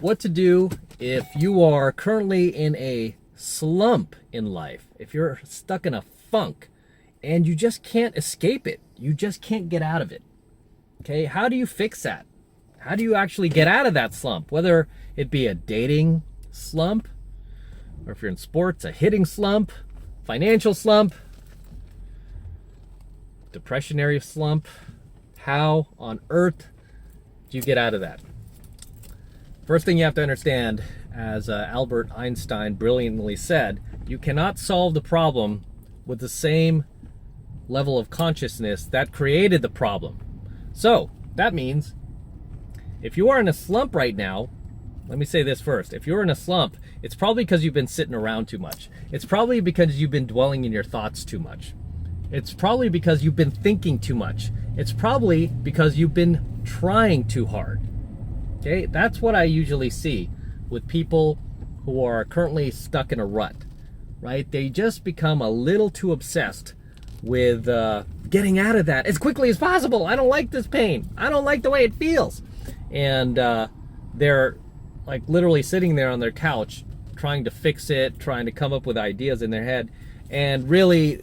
what to do if you are currently in a slump in life, if you're stuck in a funk and you just can't escape it, you just can't get out of it. Okay, how do you fix that? How do you actually get out of that slump? Whether it be a dating slump, or if you're in sports, a hitting slump, financial slump, depressionary slump, how on earth do you get out of that? First thing you have to understand, as Albert Einstein brilliantly said, you cannot solve the problem with the same level of consciousness that created the problem. So that means if you are in a slump right now, let me say this first. If you're in a slump, it's probably because you've been sitting around too much. It's probably because you've been dwelling in your thoughts too much. It's probably because you've been thinking too much. It's probably because you've been trying too hard. Okay, that's what I usually see with people who are currently stuck in a rut, right? They just become a little too obsessed with getting out of that as quickly as possible. I don't like this pain. I don't like the way it feels. And they're like literally sitting there on their couch trying to fix it, trying to come up with ideas in their head. And really,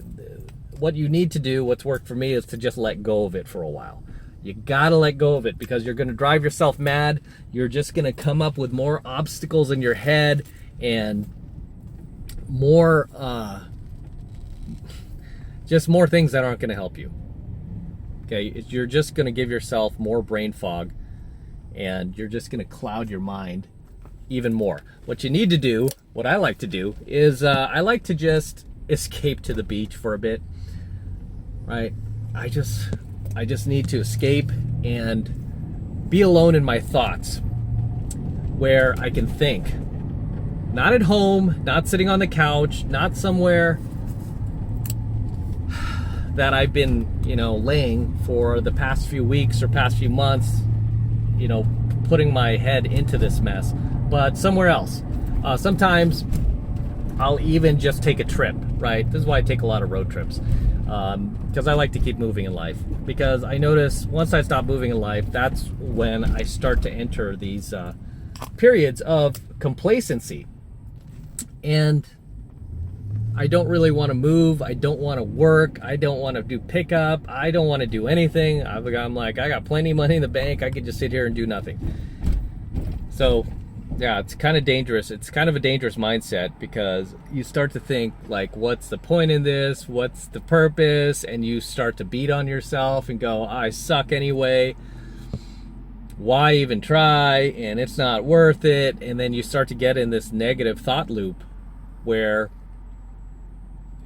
what you need to do, what's worked for me, is to just let go of it for a while. You gotta let go of it, because you're gonna drive yourself mad. You're just gonna come up with more obstacles in your head and more, just more things that aren't gonna help you. Okay, you're just gonna give yourself more brain fog, and you're just gonna cloud your mind even more. What you need to do, what I like to do, is I like to just escape to the beach for a bit, right? I just need to escape and be alone in my thoughts, where I can think. Not at home, not sitting on the couch, not somewhere that I've been, laying for the past few weeks or past few months, putting my head into this mess, but somewhere else. Sometimes I'll even just take a trip, right? This is why I take a lot of road trips. Because I like to keep moving in life. Because I notice once I stop moving in life, that's when I start to enter these periods of complacency. And I don't really want to move. I don't want to work. I don't want to do pickup. I don't want to do anything. I'm like, I got plenty of money in the bank. I could just sit here and do nothing. So yeah, it's kind of dangerous. It's kind of a dangerous mindset, because you start to think like, what's the point in this? What's the purpose? And you start to beat on yourself and go, I suck anyway. Why even try? And it's not worth it. And then you start to get in this negative thought loop where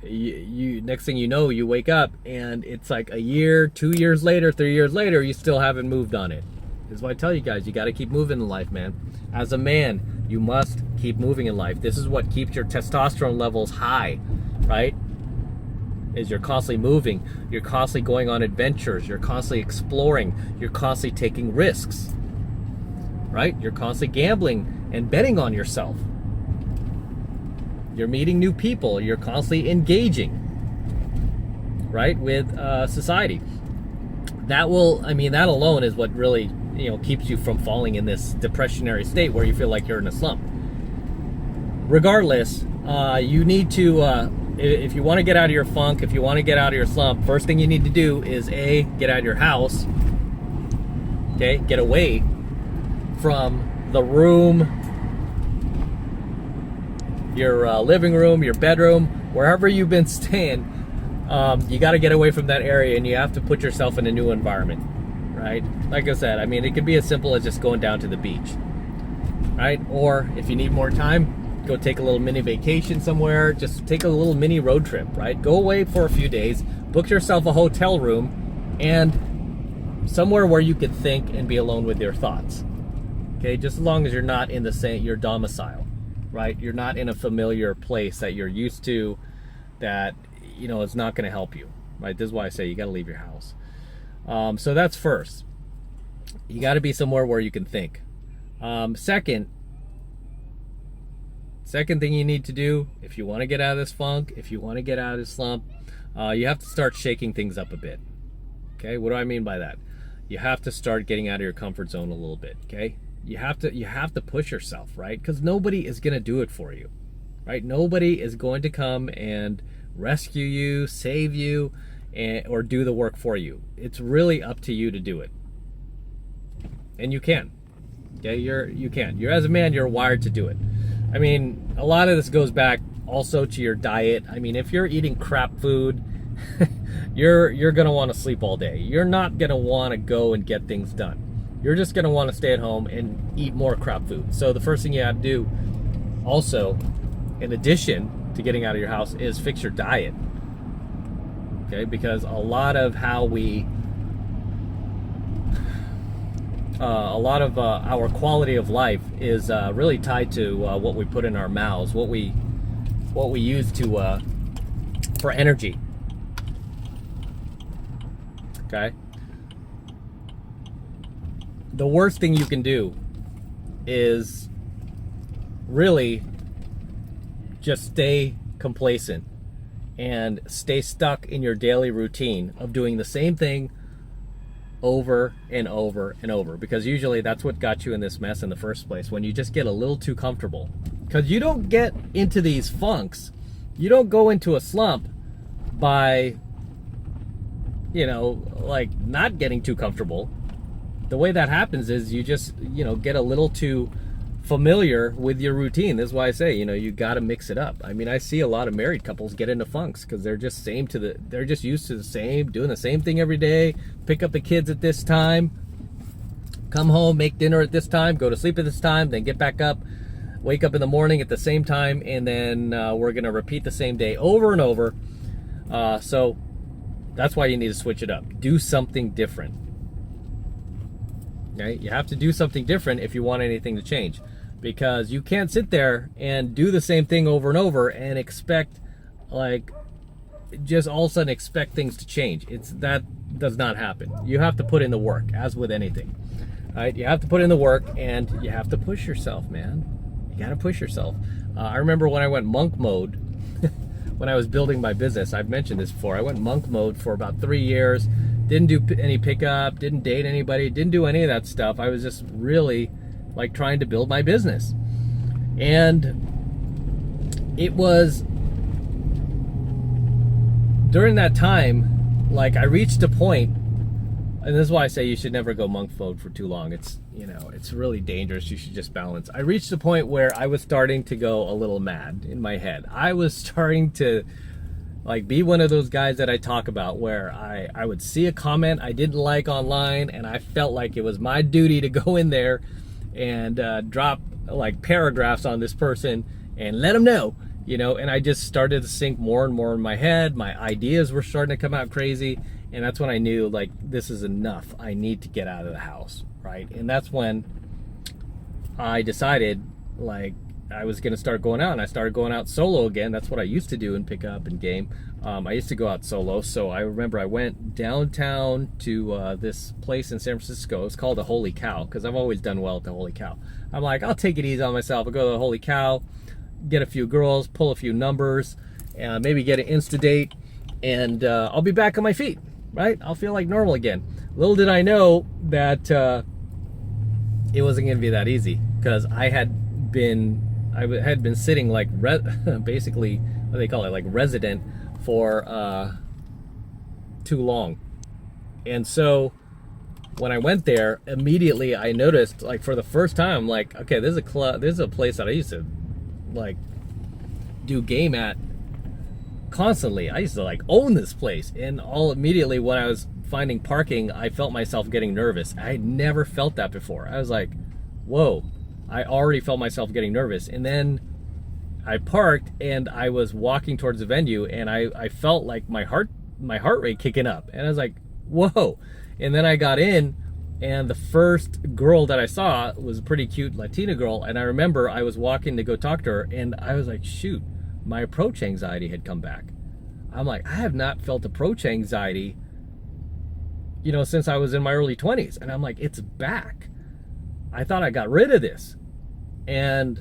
you next thing you know, you wake up and it's like a year, 2 years later, 3 years later, you still haven't moved on it. This is why I tell you guys, you got to keep moving in life, man. As a man, you must keep moving in life. This is what keeps your testosterone levels high, right? Is you're constantly moving, you're constantly going on adventures, you're constantly exploring, you're constantly taking risks, right? You're constantly gambling and betting on yourself. You're meeting new people, you're constantly engaging, right, with society. That alone is what really keeps you from falling in this depressionary state where you feel like you're in a slump. Regardless, you need to, if you want to get out of your funk, if you want to get out of your slump, first thing you need to do is get out of your house. Okay, get away from the room, your living room, your bedroom, wherever you've been staying. You got to get away from that area, and you have to put yourself in a new environment, right? Like I said, it could be as simple as just going down to the beach, right? Or if you need more time, go take a little mini vacation somewhere. Just take a little mini road trip, right? Go away for a few days, book yourself a hotel room, and somewhere where you could think and be alone with your thoughts. Okay, just as long as you're not in your domicile, right? You're not in a familiar place that you're used to, that it's not going to help you, right? This is why I say you got to leave your house. So that's first. You got to be somewhere where you can think. Second thing you need to do, if you want to get out of this funk, if you want to get out of this slump, you have to start shaking things up a bit. Okay, what do I mean by that? You have to start getting out of your comfort zone a little bit. Okay, You have to push yourself, right? Because nobody is going to do it for you, right? Nobody is going to come and rescue you, save you, or do the work for you. It's really up to you to do it. And you can. Okay, you can. You're, as a man, you're wired to do it. I mean, a lot of this goes back also to your diet. I mean, if you're eating crap food, you're gonna want to sleep all day. You're not gonna want to go and get things done. You're just gonna want to stay at home and eat more crap food. So the first thing you have to do, also, in addition to getting out of your house, is fix your diet. Okay, because a lot of how we a lot of our quality of life is really tied to what we put in our mouths, what we use to for energy. Okay. The worst thing you can do is really just stay complacent and stay stuck in your daily routine of doing the same thing over and over and over, because usually that's what got you in this mess in the first place, when you just get a little too comfortable. Because you don't get into these funks, you don't go into a slump by, you know, like not getting too comfortable. The way that happens is you just, you know, get a little too familiar with your routine. This is why I say, you know, you got to mix it up. I mean, I see a lot of married couples get into funks because they're just they're just used to the same, doing the same thing every day. Pick up the kids at this time, come home, make dinner at this time, go to sleep at this time, then get back up, wake up in the morning at the same time, and then we're gonna repeat the same day over and over. So that's why you need to switch it up. Do something different. Okay, you have to do something different if you want anything to change, because you can't sit there and do the same thing over and over and expect, like, just all of a sudden expect things to change. That does not happen. You have to put in the work, as with anything. All right, you have to put in the work, and you have to push yourself, man. You got to push yourself. I remember when I went monk mode when I was building my business. I've mentioned this before. I went monk mode for about 3 years. Didn't do any pickup, didn't date anybody, didn't do any of that stuff. I was just really like trying to build my business. And it was during that time, like, I reached a point, and this is why I say you should never go monk mode for too long. It's, you know, it's really dangerous. You should just balance. I reached a point where I was starting to go a little mad in my head. I was starting to like be one of those guys that I talk about, where I would see a comment I didn't like online, and I felt like it was my duty to go in there and drop like paragraphs on this person and let them know, you know. And I just started to sink more and more in my head. My ideas were starting to come out crazy, and that's when I knew, like, this is enough. I need to get out of the house, right? And that's when I decided, like, I was going to start going out, and I started going out solo again. That's what I used to do in pickup and game. I used to go out solo. So I remember I went downtown to this place in San Francisco. It's called the Holy Cow, because I've always done well at the Holy Cow. I'm like, I'll take it easy on myself. I'll go to the Holy Cow, get a few girls, pull a few numbers, maybe get an Insta date, and I'll be back on my feet, right? I'll feel like normal again. Little did I know that it wasn't going to be that easy, because I had been sitting like basically, what do they call it, like resident for too long. And so when I went there, immediately I noticed, like, for the first time, like, okay, this is a place that I used to like do game at constantly. I used to like own this place, and immediately when I was finding parking, I felt myself getting nervous. I had never felt that before. I was like, whoa. I already felt myself getting nervous. And then I parked, and I was walking towards the venue, and I felt like my heart rate kicking up. And I was like, whoa. And then I got in, and the first girl that I saw was a pretty cute Latina girl. And I remember I was walking to go talk to her, and I was like, shoot, my approach anxiety had come back. I'm like, I have not felt approach anxiety, you know, since I was in my early 20s. And I'm like, it's back. I thought I got rid of this, and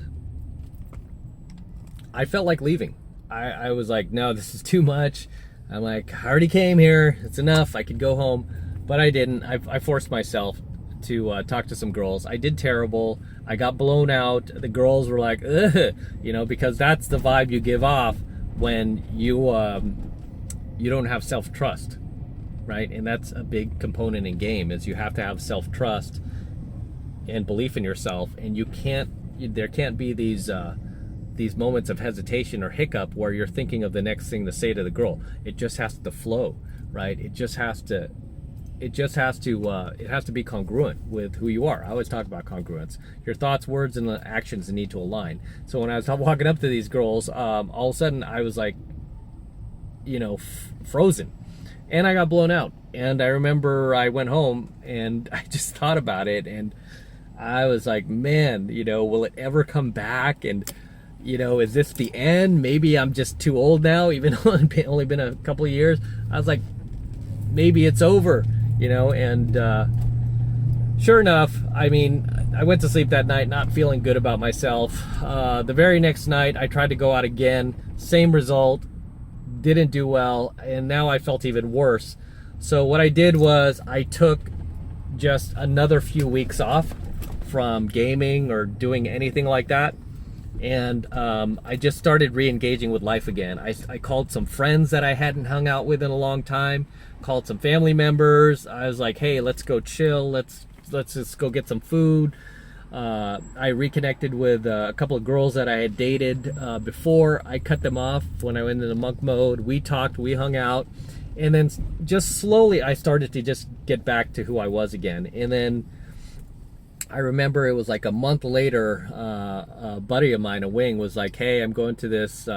I felt like leaving. I was like, no, this is too much. I'm like, I already came here. It's enough. I could go home, but I didn't. I forced myself to talk to some girls. I did terrible. I got blown out. The girls were like, ugh, you know, because that's the vibe you give off when you don't have self-trust, right? And that's a big component in game, is you have to have self-trust and belief in yourself, and there can't be these moments of hesitation or hiccup where you're thinking of the next thing to say to the girl. It just has to flow, right? It has to be congruent with who you are. I always talk about congruence. Your thoughts, words, and the actions need to align. So when I was walking up to these girls, all of a sudden I was like, you know, frozen, and I got blown out. And I remember I went home and I just thought about it, and I was like, man, you know, will it ever come back? And you know, is this the end? Maybe I'm just too old now, even though it's only been a couple of years. I was like, maybe it's over, you know. And sure enough, I mean, I went to sleep that night not feeling good about myself. The very next night, I tried to go out again. Same result. Didn't do well. And now I felt even worse. So what I did was I took just another few weeks off from gaming or doing anything like that. And I just started re-engaging with life again. I called some friends that I hadn't hung out with in a long time, called some family members. I was like, hey, let's go chill. Let's just go get some food. I reconnected with a couple of girls that I had dated before. I cut them off when I went into monk mode. We talked, we hung out. And then just slowly I started to just get back to who I was again. And then I remember it was like a month later, a buddy of mine, a wing, was like, hey, I'm going to this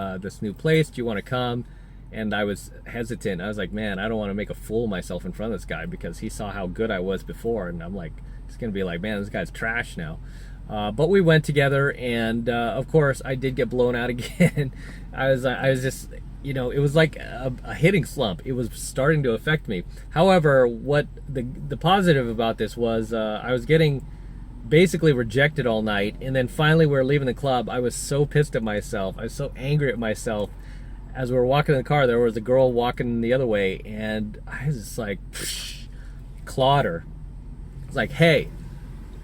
new place. Do you want to come? And I was hesitant. I was like, man, I don't want to make a fool of myself in front of this guy, because he saw how good I was before. And I'm like, he's going to be like, man, this guy's trash now. But we went together, and of course, I did get blown out again. I was just, you know, it was like a hitting slump. It was starting to affect me. However, what the positive about this was, I was getting basically rejected all night, and then finally we were leaving the club. I was so pissed at myself. I was so angry at myself. As we were walking in the car, there was a girl walking the other way, and I was just like, clawed her. It's like, hey,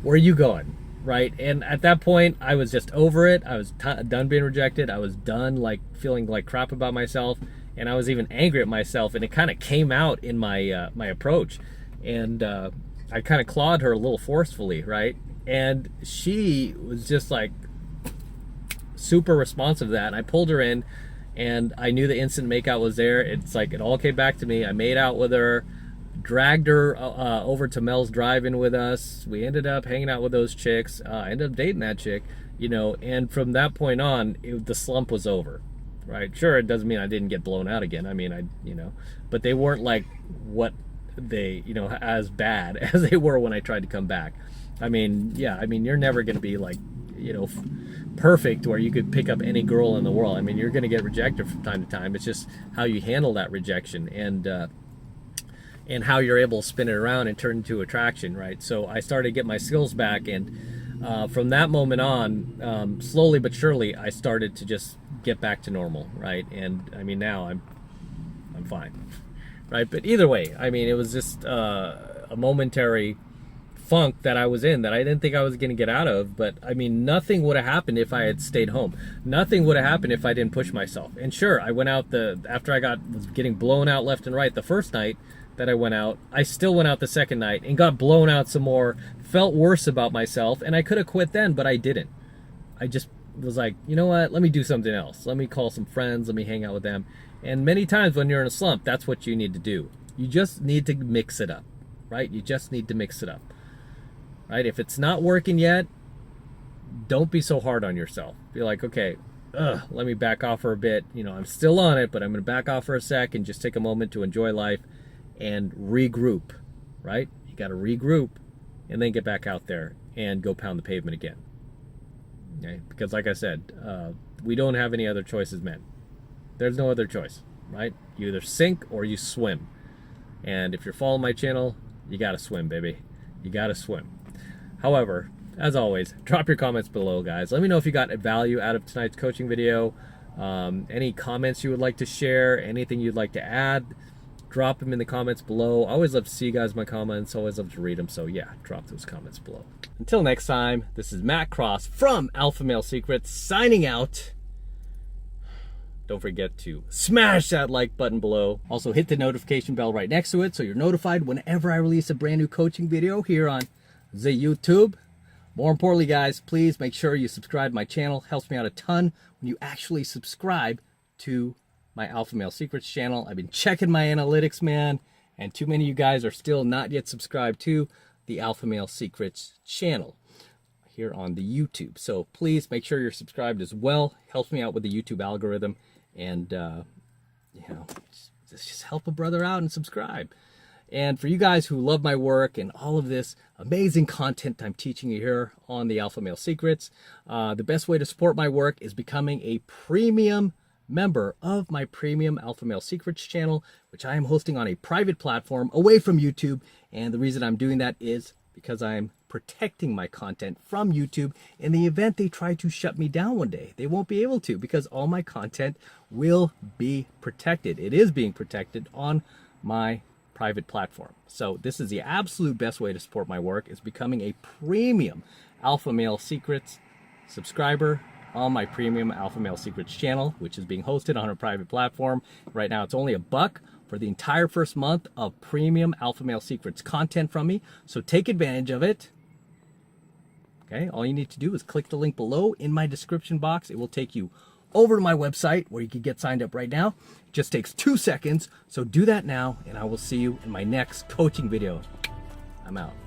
where are you going? Right? And at that point, I was just over it. I was done being rejected. I was done like feeling like crap about myself, and I was even angry at myself, and it kind of came out in my my approach. And I kind of clawed her a little forcefully, right? And she was just like super responsive to that. And I pulled her in, and I knew the instant makeout was there. It's like it all came back to me. I made out with her, dragged her over to Mel's Drive-In with us. We ended up hanging out with those chicks. I ended up dating that chick, you know. And from that point on, the slump was over, right? Sure, it doesn't mean I didn't get blown out again. I mean, you know, but they weren't like what they, you know, as bad as they were when I tried to come back. I mean, yeah, I mean, you're never going to be like, you know, perfect where you could pick up any girl in the world. I mean, you're going to get rejected from time to time. It's just how you handle that rejection, and how you're able to spin it around and turn into attraction, right? So I started to get my skills back, and from that moment on, slowly but surely, I started to just get back to normal, right? And I mean, now I'm fine, right? But either way, I mean, it was just a momentary funk that I was in that I didn't think I was going to get out of. But I mean, nothing would have happened if I had stayed home. Nothing would have happened if I didn't push myself. And sure, I went out after I was getting blown out left and right the first night that I went out, I still went out the second night and got blown out some more, felt worse about myself, and I could have quit then, but I didn't. I just was like, you know what, let me do something else. Let me call some friends, let me hang out with them. And many times when you're in a slump, that's what you need to do. You just need to mix it up, right? You just need to mix it up, right? If it's not working yet, don't be so hard on yourself. Be like, okay, let me back off for a bit. You know, I'm still on it, but I'm going to back off for a sec and just take a moment to enjoy life and regroup, right? You got to regroup and then get back out there and go pound the pavement again. Okay? Because like I said, we don't have any other choices, men. There's no other choice, right? You either sink or you swim. And if you're following my channel, you got to swim, baby. You got to swim. However, as always, drop your comments below, guys. Let me know if you got value out of tonight's coaching video. Any comments you would like to share, anything you'd like to add. drop them in the comments below. I always love to see you guys in my comments. Always love to read them. So yeah, drop those comments below. Until next time, this is Matt Cross from AlphaMaleSecrets signing out. Don't forget to smash that like button below. Also hit the notification bell right next to it so you're notified whenever I release a brand new coaching video here on the YouTube. More importantly, guys, please make sure you subscribe to my channel. Helps me out a ton when you actually subscribe to my AlphaMaleSecrets channel. I've been checking my analytics, man, and too many of you guys are still not yet subscribed to the AlphaMaleSecrets channel here on the YouTube. So please make sure you're subscribed as well. Helps me out with the YouTube algorithm, and you know, just help a brother out and subscribe. And for you guys who love my work and all of this amazing content I'm teaching you here on the AlphaMaleSecrets, the best way to support my work is becoming a premium member of my premium AlphaMaleSecrets channel, which I am hosting on a private platform away from YouTube. And the reason I'm doing that is because I'm protecting my content from YouTube in the event they try to shut me down one day. They won't be able to, because all my content will be protected. It is being protected on my private platform. So this is the absolute best way to support my work, is becoming a premium AlphaMaleSecrets subscriber on my premium AlphaMaleSecrets channel, which is being hosted on a private platform. Right now it's only $1 for the entire first month of premium AlphaMaleSecrets content from me. So take advantage of it. Okay, all you need to do is click the link below in my description box. It will take you over to my website where you can get signed up right now. It just takes 2 seconds. So do that now, and I will see you in my next coaching video. I'm out.